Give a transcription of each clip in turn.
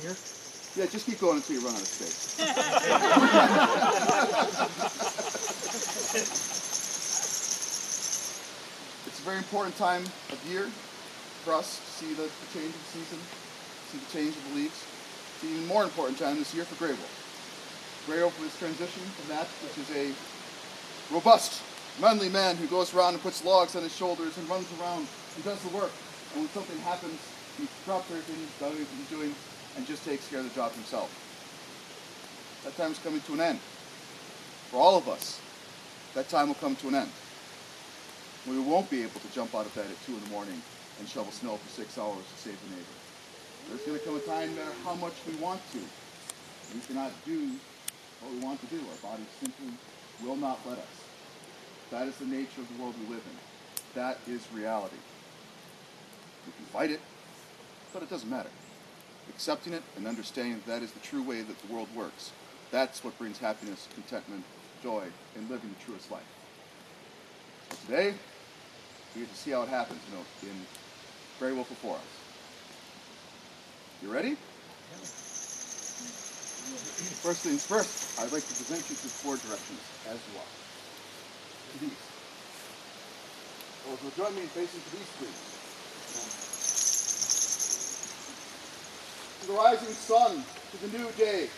Here? Yeah, just keep going until you run out of space. It's a very important time of year for us to see the change of the season, see the change of the leaves. It's an even more important time this year for Grey Wolf. Grey Wolf is transitioning from that, which is a robust, manly man who goes around and puts logs on his shoulders and runs around and does the work. And when something happens, he drops everything he's done, everything he's doing, and just takes care of the job himself. That time is coming to an end. For all of us, that time will come to an end. We won't be able to jump out of bed at 2 in the morning and shovel snow for 6 hours to save a neighbor. There's going to come a time, no matter how much we want to, we cannot do what we want to do. Our bodies simply will not let us. That is the nature of the world we live in. That is reality. We can fight it, but it doesn't matter. Accepting it and understanding that is the true way that the world works. That's what brings happiness, contentment, joy, and living the truest life. So today, we get to see how it happens, in Grey Wolf before us. You ready? First things first, I'd like to present you to 4 directions as you are. To these. Or if you'll join me in facing to these 3. To the rising sun, to the new day,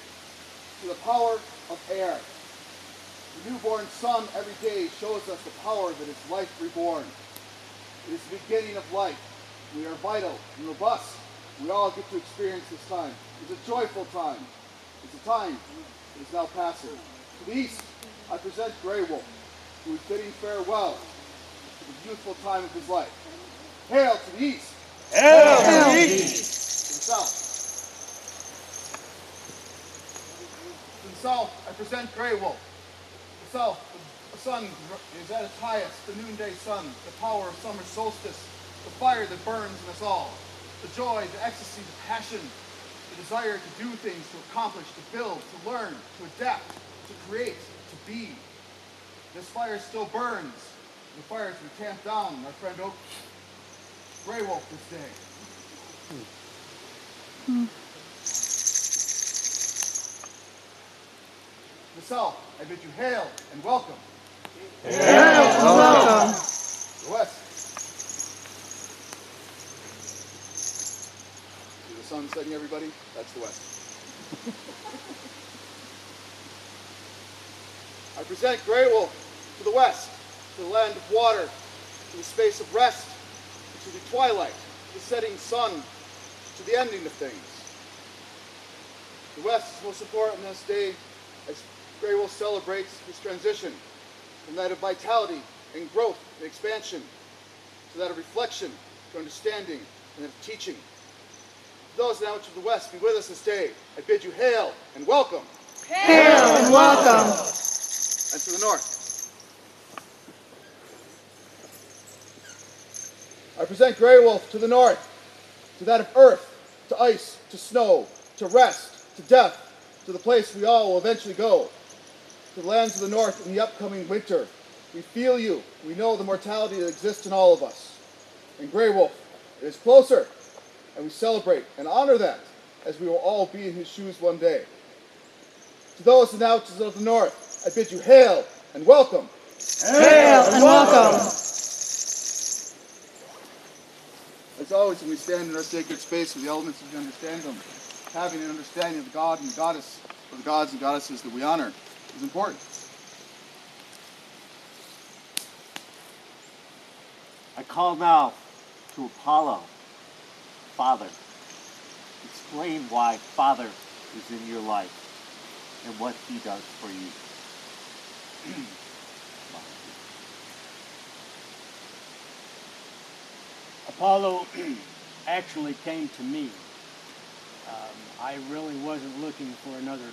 to the power of air. The newborn sun every day shows us the power that is life reborn. It is the beginning of life. We are vital and robust. We all get to experience this time. It's a joyful time. It's a time that is now passing. To the east, I present Grey Wolf, who is bidding farewell to the youthful time of his life. Hail to the east! Hail to the east! To the south. To the south, I present Grey Wolf. The south, the sun is at its highest, the noonday sun, the power of summer solstice, the fire that burns in us all, the joy, the ecstasy, the passion, the desire to do things, to accomplish, to build, to learn, to adapt, to create, to be. This fire still burns. The fires we tamp down, my friend Oak. Grey Wolf this day. To the south, I bid you hail and welcome. Hail and welcome. To the west. See the sun setting, everybody? That's the west. I present Grey Wolf to the west, to the land of water, to the space of rest, to the twilight, to the setting sun, to the ending of things. The west is most important this day as Grey Wolf celebrates this transition from that of vitality and growth and expansion to that of reflection, to understanding, and of teaching. Those now to the west, be with us this day. I bid you hail and welcome. Hail and welcome. And to the north. I present Grey Wolf to the north, to that of earth, to ice, to snow, to rest, to death, to the place we all will eventually go, to the lands of the north in the upcoming winter. We feel you. We know the mortality that exists in all of us. And Grey Wolf is closer, and we celebrate and honor that as we will all be in his shoes one day. To those now to the north, I bid you hail and welcome. Hail and welcome. As always, when we stand in our sacred space with the elements as we understand them, having an understanding of the God and the goddess, or the gods and goddesses that we honor, is important. I call now to Apollo, Father. Explain why Father is in your life and what he does for you. Apollo actually came to me. I really wasn't looking for another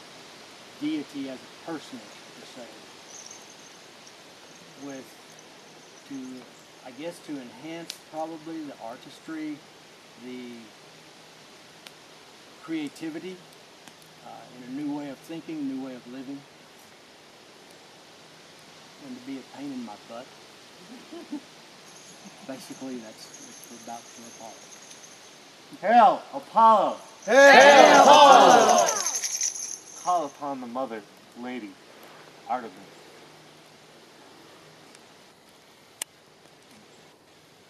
deity as a personage, per se. To enhance probably the artistry, the creativity, in a new way of thinking, a new way of living, and to be a pain in my butt. Basically, that's about for Apollo. Hail, Apollo! Hail Apollo! Call upon the Mother Lady, Artemis.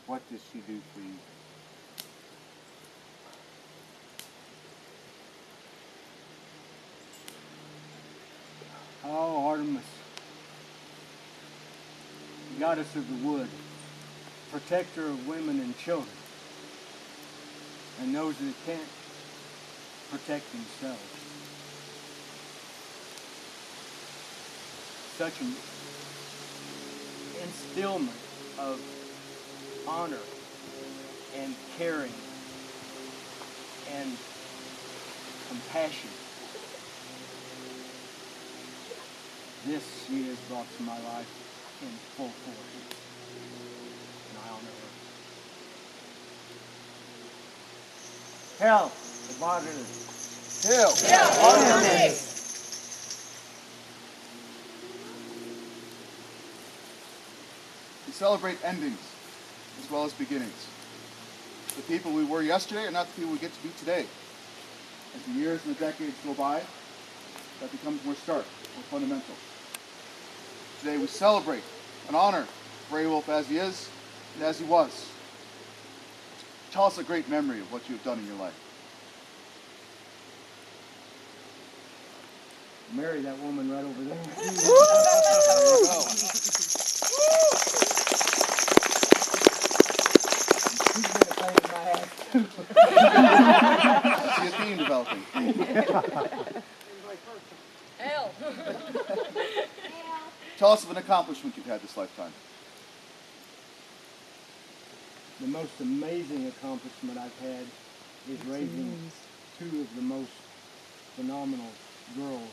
What does she do for you? Oh, Artemis, goddess of the wood, protector of women and children, and those that can't protect themselves. Such an instillment of honor and caring and compassion. This she has brought to my life in full force, and I honor her. Hail, the Artemis. Hail! We celebrate endings as well as beginnings. The people we were yesterday are not the people we get to be today. As the years and the decades go by, that becomes more stark, more fundamental. Today we celebrate and honor Grey Wolf as he is and as he was. Tell us a great memory of what you have done in your life. Marry that woman right over there. There you go. She's been a pain in my ass too. See a theme developing. Hell. Tell us of an accomplishment you've had this lifetime. The most amazing accomplishment I've had is raising two of the most phenomenal girls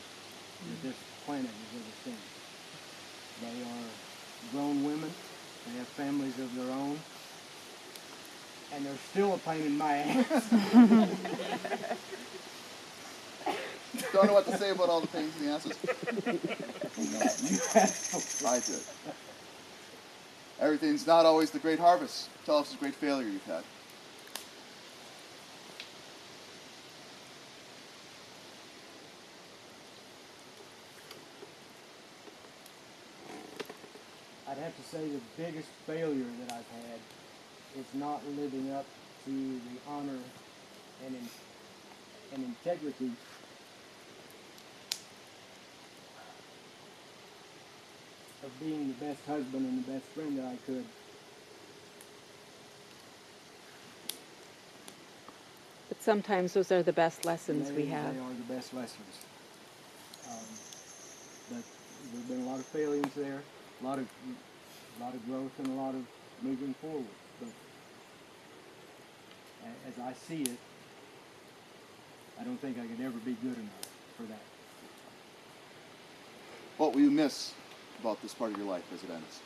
that this planet has ever seen. They are grown women, they have families of their own, and they're still a pain in my ass. Don't know what to say about all the pains in the asses. I did. Everything's not always the great harvest. Tell us the great failure you've had. I'd have to say the biggest failure that I've had is not living up to the honor and integrity of being the best husband and the best friend that I could. But sometimes those are the best lessons we have. They are the best lessons. But there's been a lot of failings there, a lot of growth, and a lot of moving forward. But as I see it, I don't think I could ever be good enough for that. What will you miss about this part of your life as it ends?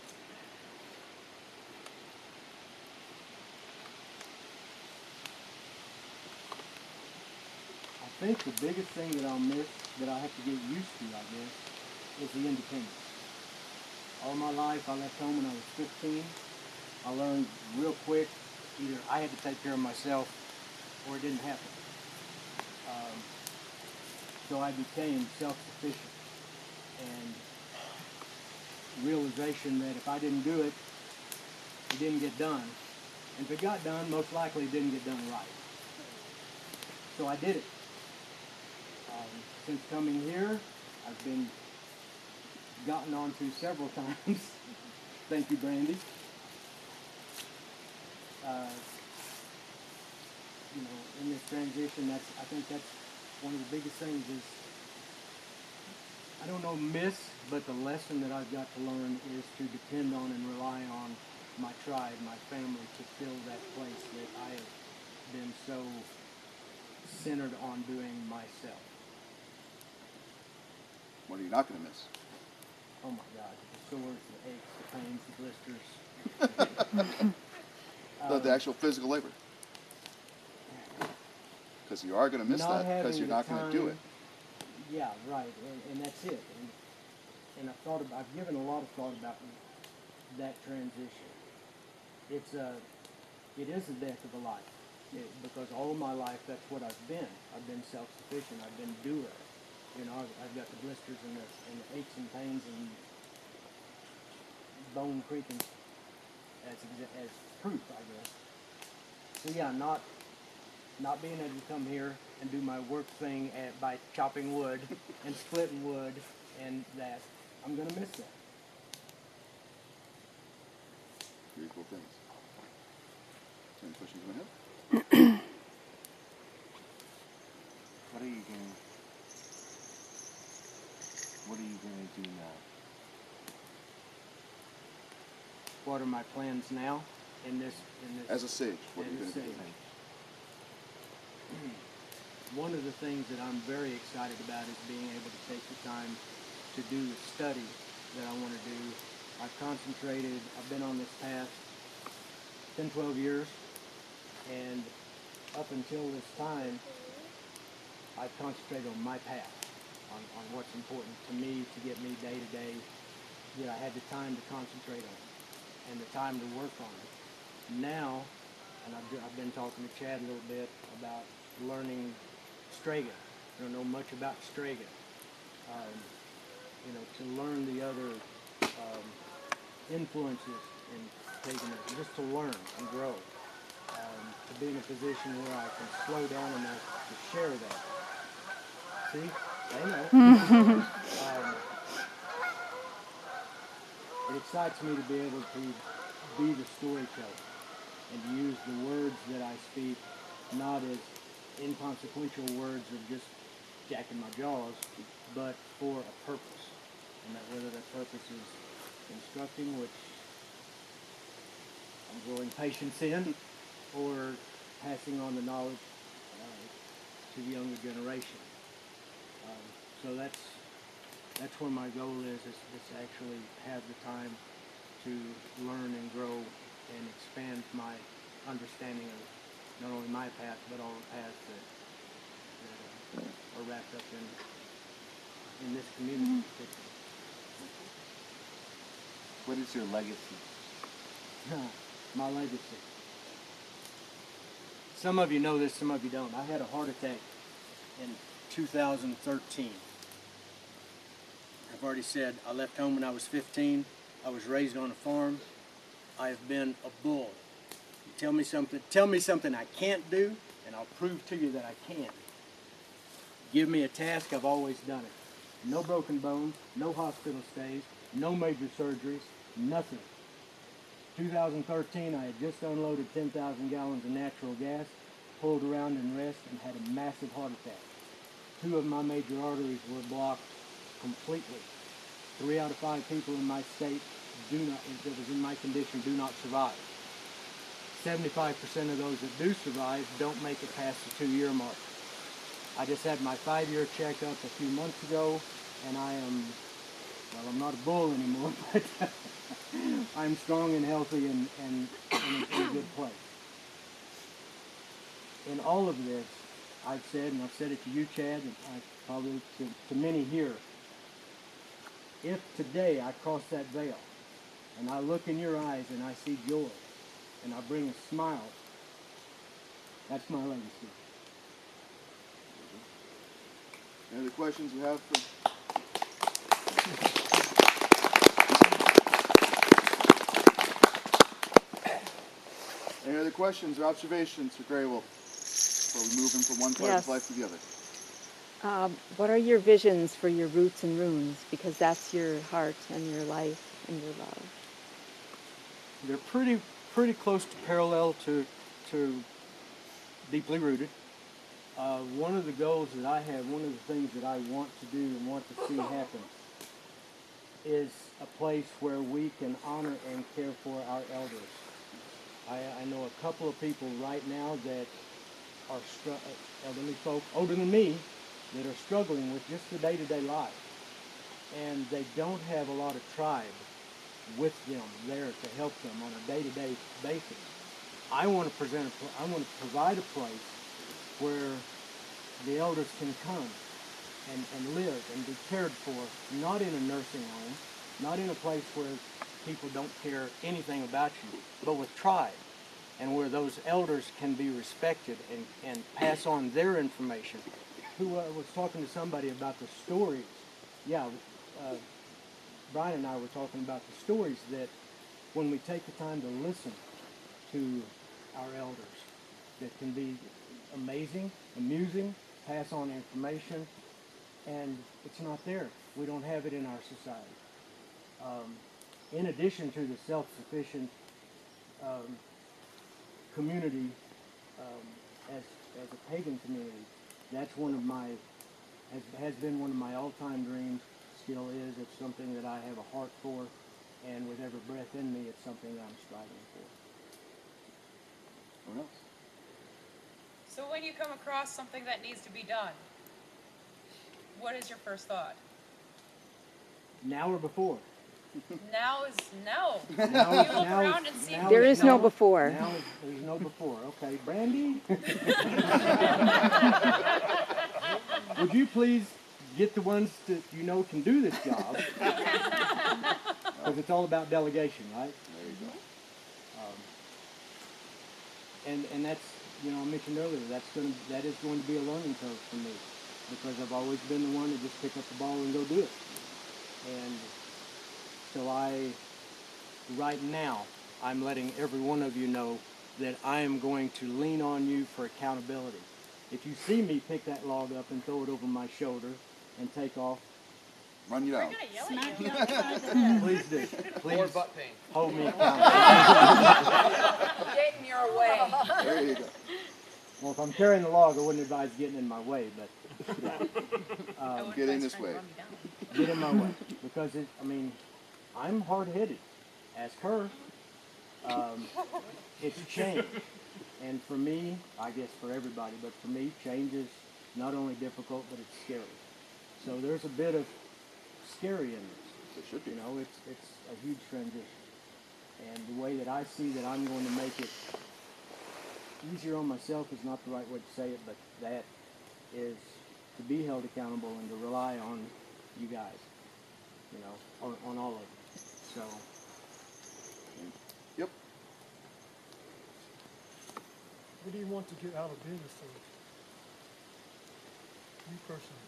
I think the biggest thing that I'll miss, that I have to get used to, I guess, is the independence. All my life, I left home when I was 15. I learned real quick, either I had to take care of myself or it didn't happen. So I became self-sufficient, and realization that if I didn't do it, it didn't get done. And if it got done, most likely it didn't get done right. So I did it. Since coming here, I've been gotten onto several times. Thank you, Brandy. In this transition, I think that's one of the biggest things is, I don't know miss, but the lesson that I've got to learn is to depend on and rely on my tribe, my family, to fill that place that I have been so centered on doing myself. What are you not going to miss? Oh my God, the sores, the aches, the pains, the blisters. The actual physical labor. Because you are going to miss Not that because having you're not the going to do time- it. Yeah, right, and that's it. And I've given a lot of thought about that transition. It is the death of a life. because all of my life that's what I've been. I've been self-sufficient. I've been doer. You know, I've got the blisters and the aches and pains and bone creaking as proof, I guess. So yeah, not being able to come here and do my work thing by chopping wood and splitting wood and that, I'm going to miss that. Very cool things. Any questions you have? What are you gonna do now? What are my plans now in this As a sage, what are you as going a to do? sage? One of the things that I'm very excited about is being able to take the time to do the study that I want to do. I've concentrated, I've been on this path 10, 12 years, and up until this time, I've concentrated on my path, on what's important to me to get me day to day, that I had the time to concentrate on and the time to work on it. Now, and I've been talking to Chad a little bit about learning Strega. I don't know much about Strega. You know, to learn the other influences and taking it, just to learn and grow. To be in a position where I can slow down enough to share that. See? They know. It excites me to be able to be the storyteller and to use the words that I speak not as inconsequential words of just jacking my jaws, but for a purpose. And that whether that purpose is instructing, which I'm growing patience in, or passing on the knowledge to the younger generation. So that's where my goal is to actually have the time to learn and grow and expand my understanding of not only my path, but all the paths that are wrapped up in this community. What is your legacy? My legacy. Some of you know this, some of you don't. I had a heart attack in 2013. I've already said I left home when I was 15. I was raised on a farm. I have been a bull. You tell me something I can't do, and I'll prove to you that I can. Give me a task, I've always done it. No broken bones, no hospital stays, no major surgeries, nothing. 2013, I had just unloaded 10,000 gallons of natural gas, pulled around in rest, and had a massive heart attack. 2 of my major arteries were blocked completely. 3 out of 5 people in my state that was in my condition do not survive. 75% of those that do survive don't make it past the 2-year mark. I just had my 5-year checkup a few months ago, and I'm not a bull anymore, but I'm strong and healthy and in a good place. In all of this, I've said, and I've said it to you, Chad, and probably to many here, if today I cross that veil and I look in your eyes and I see joy and I bring a smile, that's my legacy. Any other questions you have for? Any other questions or observations for Grey Wolf before we move him from one part of his life to the other? What are your visions for your roots and runes? Because that's your heart and your life and your love. They're pretty close to parallel to deeply rooted. One of the goals that I have, one of the things that I want to do and want to see happen is a place where we can honor and care for our elders. I know a couple of people right now that are elderly folk, older than me, that are struggling with just the day-to-day life. And they don't have a lot of tribe with them there to help them on a day-to-day basis. I want to provide a place where the elders can come and live and be cared for, not in a nursing home, not in a place where people don't care anything about you, but with tribe. and where those elders can be respected and pass on their information. Who was talking to somebody about the stories. Yeah, Brian and I were talking about the stories that when we take the time to listen to our elders, that can be amazing, amusing, pass on information, and it's not there. We don't have it in our society. In addition to the self-sufficient community, as a pagan community, that's one of my, has been one of my all-time dreams, still is. It's something that I have a heart for, and with every breath in me, it's something that I'm striving for. Someone else? So when you come across something that needs to be done, what is your first thought? Now or before? Now is no. Now, You look around and see. There is no before. Now there's no before. Okay, Brandy? Would you please get the ones that you know can do this job? Because it's all about delegation, right? There you go. And that's, you know, I mentioned earlier, that is going to be a learning curve for me, because I've always been the one to just pick up the ball and go do it. And so right now, I'm letting every one of you know that I am going to lean on you for accountability. If you see me pick that log up and throw it over my shoulder and take off, Run you We're down. gonna yell at you. please do. Please More butt pain. hold me accountable. Get in your way. There you go. Well, if I'm carrying the log, I wouldn't advise getting in my way, but I wouldn't Get in advise this trying to way. run me down. get in my way. Because, I'm hard-headed. Ask her. It's change. And for me, I guess for everybody, but for me, change is not only difficult, but it's scary. So there's a bit of scary in this. It should be. You know, it's a huge transition. And the way that I see that I'm going to make it easier on myself is not the right way to say it, but that is to be held accountable and to rely on you guys, you know, on all of it. So, Yep. What do you want to get out of business for? You personally?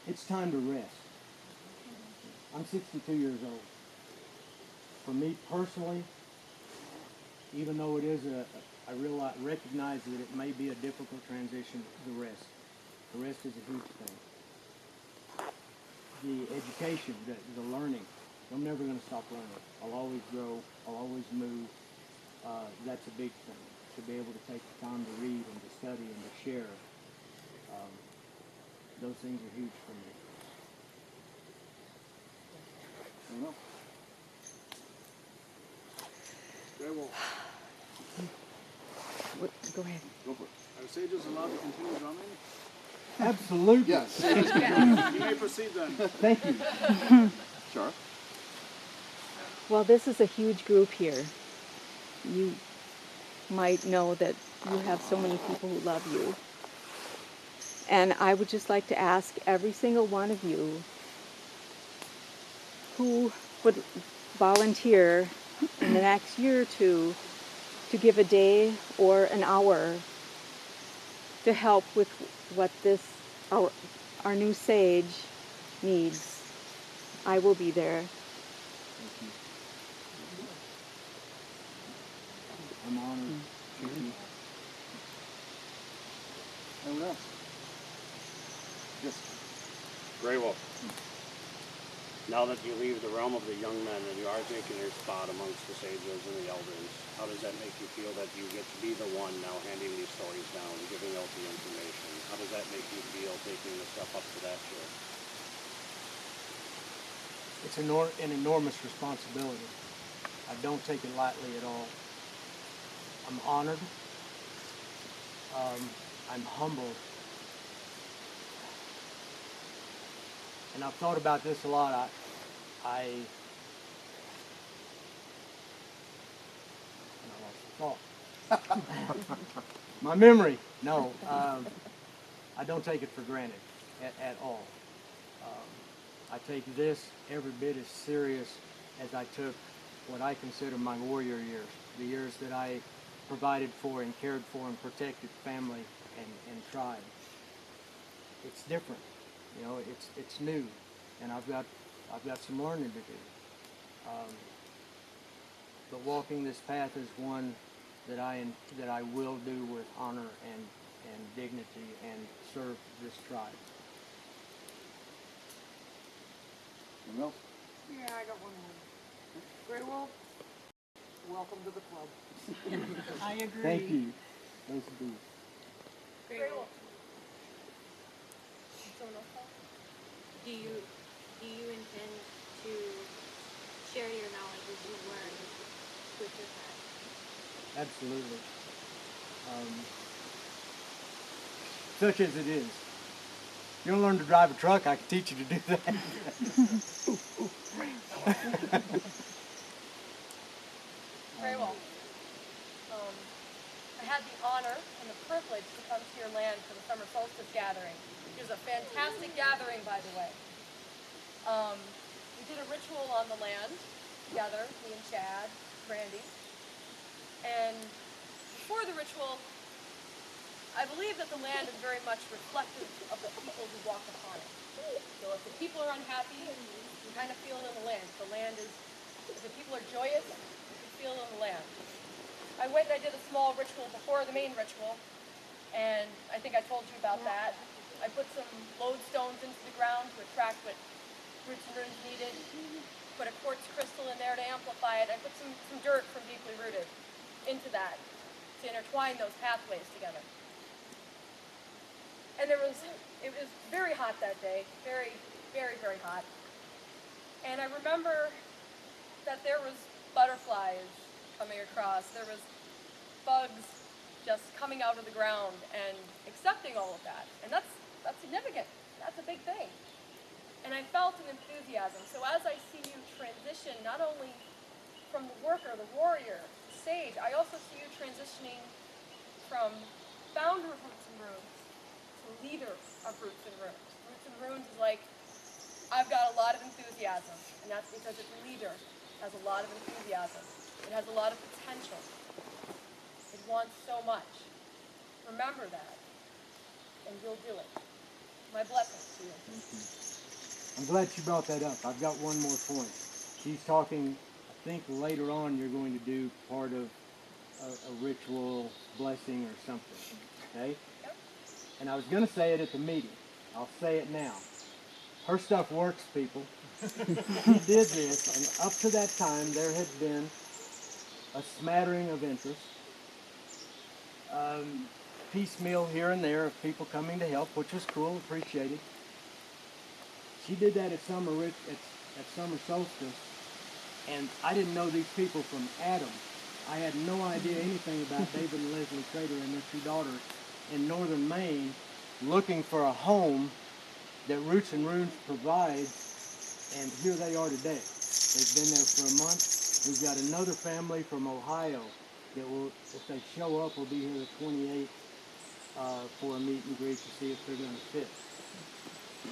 it's time to rest. I'm 62 years old. For me personally, even though it is I recognize that it may be a difficult transition, the rest is a huge thing. The education, the learning, I'm never going to stop learning. I'll always grow, I'll always move. That's a big thing, to be able to take the time to read and to study and to share. Those things are huge for me. I know. Very well. Go ahead. Go for it. Are sages allowed to continue drumming? Absolutely. Yes. You may proceed then. Thank you. Shara? Well, this is a huge group here. You might know that you have so many people who love you. And I would just like to ask every single one of you who would volunteer in the next year or two to give a day or an hour to help with what our new sage needs. I will be there. I'm honored. Thank you. Anyone else? Yes. Very well. Now that you leave the realm of the young men and you are taking your spot amongst the sages and the elders, how does that make you feel that you get to be the one now handing these stories down, giving out the information? How does that make you feel taking the step up to that chair? It's an enormous responsibility. I don't take it lightly at all. I'm honored. I'm humbled. And I've thought about this a lot. I lost the thought. My memory. No, I don't take it for granted at all. I take this every bit as serious as I took what I consider my warrior years, the years that I provided for and cared for and protected family and tribe. It's different, you know. It's new, and I've got some learning to do. But walking this path is one that I will do with honor and dignity and serve this tribe. Anyone else? Yeah, I got one more. Grey Wolf, welcome to the club. I agree. Thank you. Nice to be. Grey Wolf. Do you intend to share your knowledge as you learn with your tribe? Absolutely. Such as it is. If you don't learn to drive a truck, I can teach you to do that. Very well. I had the honor and the privilege to come to your land for the summer solstice gathering, which is a fantastic gathering, by the way. We did a ritual on the land together, me and Chad, Randy. And before the ritual, I believe that the land is very much reflective of the people who walk upon it. So if the people are unhappy, you kind of feel it in the land. The land is, if the people are joyous, you can feel it in the land. I went and I did a small ritual before the main ritual, and I think I told you about that. I put some lodestones into the ground to attract what roots and runes needed. Put a quartz crystal in there to amplify it. I put some dirt from Deeply Rooted into that to intertwine those pathways together. And it was very hot that day, very, very, very hot. And I remember that there was butterflies coming across. There was bugs just coming out of the ground and accepting all of that. And that's significant. That's a big thing. And I felt an enthusiasm. So as I see you transition, not only from the worker, the warrior, the sage, I also see you transitioning from founder of Roots and Runes to leader of Roots and Runes. Roots and Runes is like, I've got a lot of enthusiasm, and that's because its leader has a lot of enthusiasm. It has a lot of potential. It wants so much. Remember that, and you'll do it. My blessings to you. I'm glad she brought that up. I've got one more point. She's talking, I think later on you're going to do part of a ritual blessing or something, okay? Yep. And I was going to say it at the meeting. I'll say it now. Her stuff works, people. She did this, and up to that time there had been a smattering of interest, piecemeal here and there of people coming to help, which was cool, appreciated. She did that at summer solstice, and I didn't know these people from Adam. I had no idea anything about David and Leslie Crater and their two daughters in northern Maine looking for a home that Roots and Runes provides, and here they are today. They've been there for a month. We've got another family from Ohio that will, if they show up, will be here the 28th for a meet and greet to see if they're going to fit.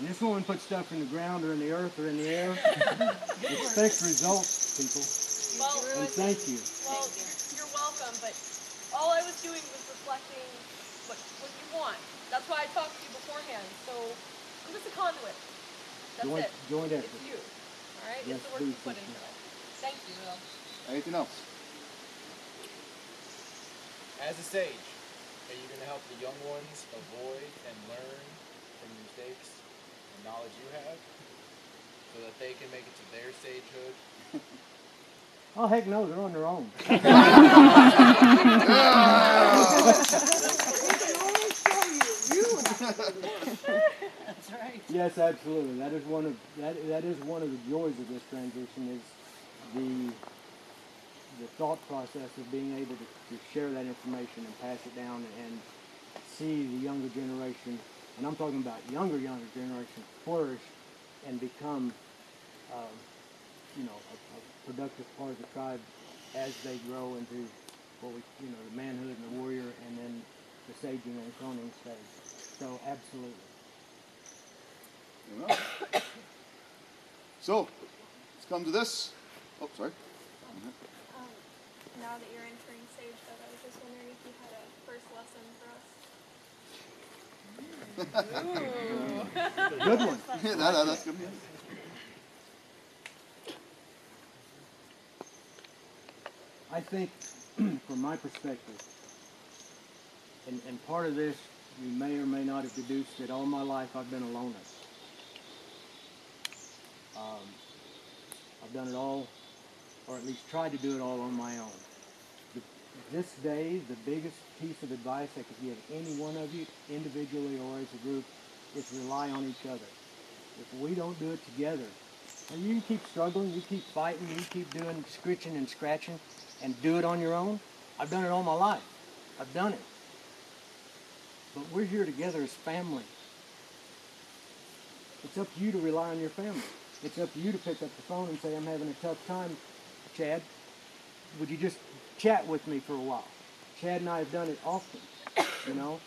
And this woman puts stuff in the ground or in the earth or in the air. Expect results, people. Well, And thank you. Well, you're welcome, but all I was doing was reflecting what you want. That's why I talked to you beforehand. So I'm just a conduit. That's it. Joint effort. It's you. All right? Yes, It's the work please, you put into it. Thank you, Will. Anything else? As a sage, are you going to help the young ones avoid and learn from the mistakes and knowledge you have so that they can make it to their sagehood? Oh, heck no, they're on their own. That's right. Yes, absolutely. That is one of the joys of this transition is the thought process of being able to share that information and pass it down and see the younger generation, and I'm talking about younger generation, flourish and become a productive part of the tribe as they grow into what we, the manhood and the warrior, and then the saging and cloning stage. So absolutely. So, let's come to this. Oh, sorry. Now that you're entering sagehood, I was just wondering if you had a first lesson for us. Good one. Yeah, that's good. I think, from my perspective, and part of this you may or may not have deduced that all my life I've been a loner. I've done it all, or at least tried to do it all on my own. This day, the biggest piece of advice I could give any one of you, individually or as a group, is rely on each other. If we don't do it together, and you can keep struggling, you keep fighting, you keep doing scritching and scratching, and do it on your own. I've done it all my life. I've done it. But we're here together as family. It's up to you to rely on your family. It's up to you to pick up the phone and say, I'm having a tough time, Chad. Would you just chat with me for a while? Chad and I have done it often, you know.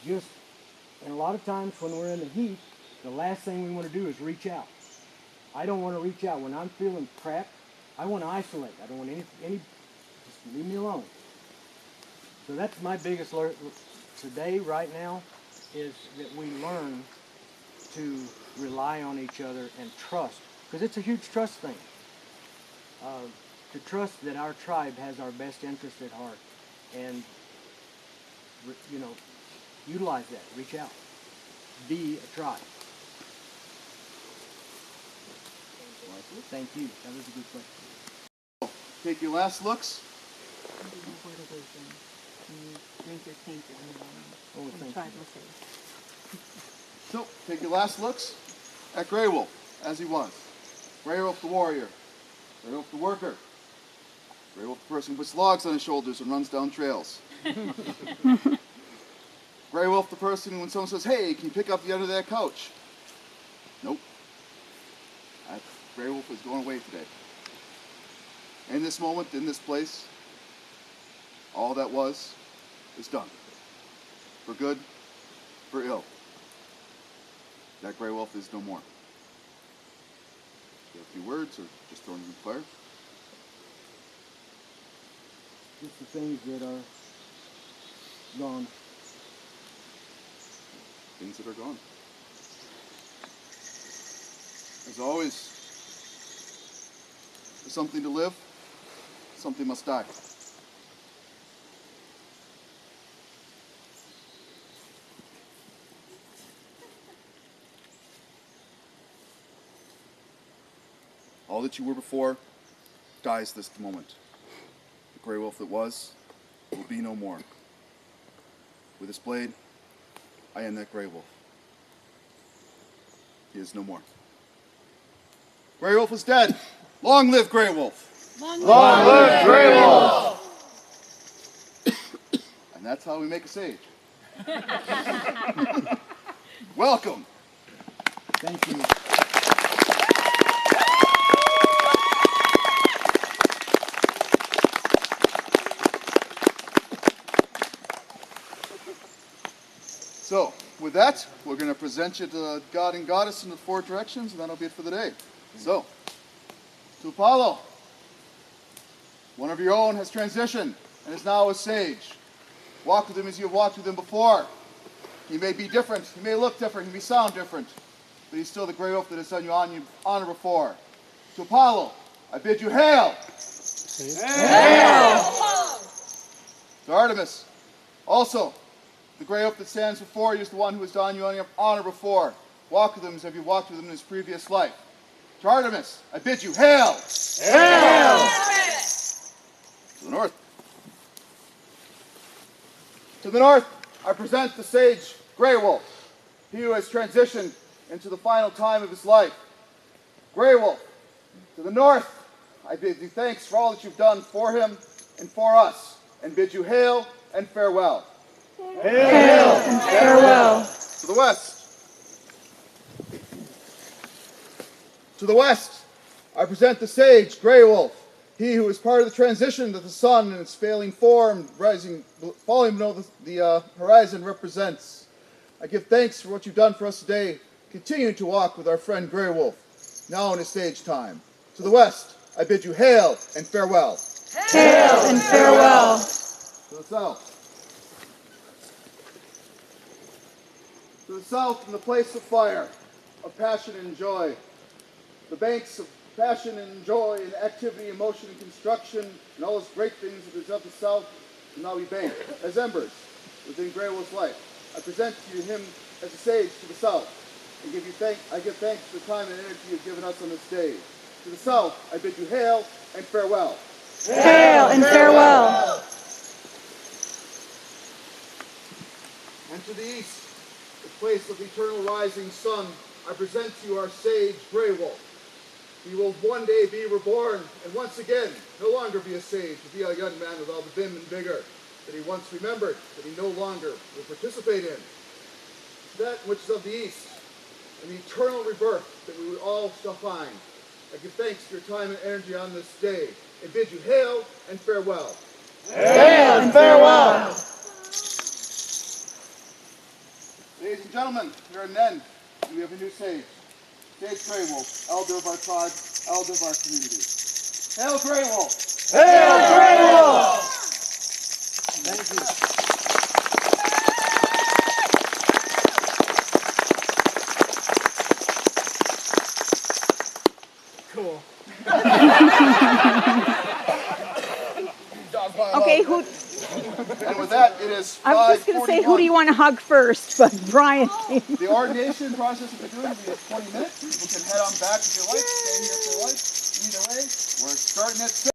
And a lot of times when we're in the heat, the last thing we want to do is reach out. I don't want to reach out. When I'm feeling crap, I want to isolate. I don't want any just leave me alone. So that's my biggest learn today, right now, is that we learn to rely on each other and trust. Because it's a huge trust thing. To trust that our tribe has our best interest at heart. And, you know, utilize that. Reach out. Be a tribe. Thank you. That was a good question. Take your last looks. Drink your tainted Oh, thank you. So, take your last looks at Grey Wolf, as he was. Grey Wolf the warrior. Grey Wolf the worker. Grey Wolf the person who puts logs on his shoulders and runs down trails. Grey Wolf the person when someone says, hey, can you pick up the end of that couch? Nope. That Grey Wolf is going away today. In this moment, in this place, all that was is done. For good, for ill. That Grey Wolf is no more. Do you have a few words or just throwing in the fire? Just the things that are gone. Things that are gone. As always, for something to live, something must die. All that you were before dies this moment. The Grey Wolf that was will be no more. With this blade, I end that Grey Wolf. He is no more. Grey Wolf is dead. Long live Grey Wolf. Long live Grey Wolf. And that's how we make a sage. Welcome. Thank you. So, with that, we're going to present you to God and Goddess in the four directions, and that'll be it for the day. So, to Apollo, one of your own has transitioned and is now a sage. Walk with him as you have walked with him before. He may be different, he may look different, he may sound different, but he's still the Grey Wolf that has done you honor before. To Apollo, I bid you hail! Hail! To Artemis, also, the Grey Wolf that stands before you is the one who has done you honor before. Walk with him as if you walked with him in his previous life. To Artemis, I bid you hail! Hail! To the north. To the north, I present the sage Grey Wolf, he who has transitioned into the final time of his life. Grey Wolf, to the north, I bid you thanks for all that you've done for him and for us, and bid you hail and farewell. Hail and farewell. To the west. To the west, I present the sage Grey Wolf, he who is part of the transition that the sun in its failing form, falling below the horizon represents. I give thanks for what you've done for us today, continuing to walk with our friend Grey Wolf, now in his sage time. To the west, I bid you hail and farewell. Hail and farewell. To the south. To the south, in the place of fire, of passion and joy, the banks of passion and joy and activity and motion and construction and all those great things that is of the south will now be banked as embers within Graywolf's life. I present to you him as a sage to the south. I give thanks for the time and energy you've given us on this day. To the south, I bid you hail and farewell. Hail and farewell. And to the east, the place of the eternal rising sun, I present to you our sage, Graywolf. He will one day be reborn, and once again, no longer be a sage, but be a young man with all the vim and vigor that he once remembered, that he no longer will participate in. That which is of the east, and the eternal rebirth that we all shall find. I give thanks for your time and energy on this day, and bid you hail and farewell. Hail and farewell. Ladies and gentlemen, here are men. We have a new sage. Sage Graywolf, elder of our tribe, elder of our community. Hail Graywolf! Hail Graywolf. Thank you. Cool. Okay, who? And with that, it is 5:41. I was just going to say, who do you want to hug first? But Brian. The ordination process will be doing will be at 20 minutes. People can head on back if they like, stay here if they like. Either way, we're starting at 6.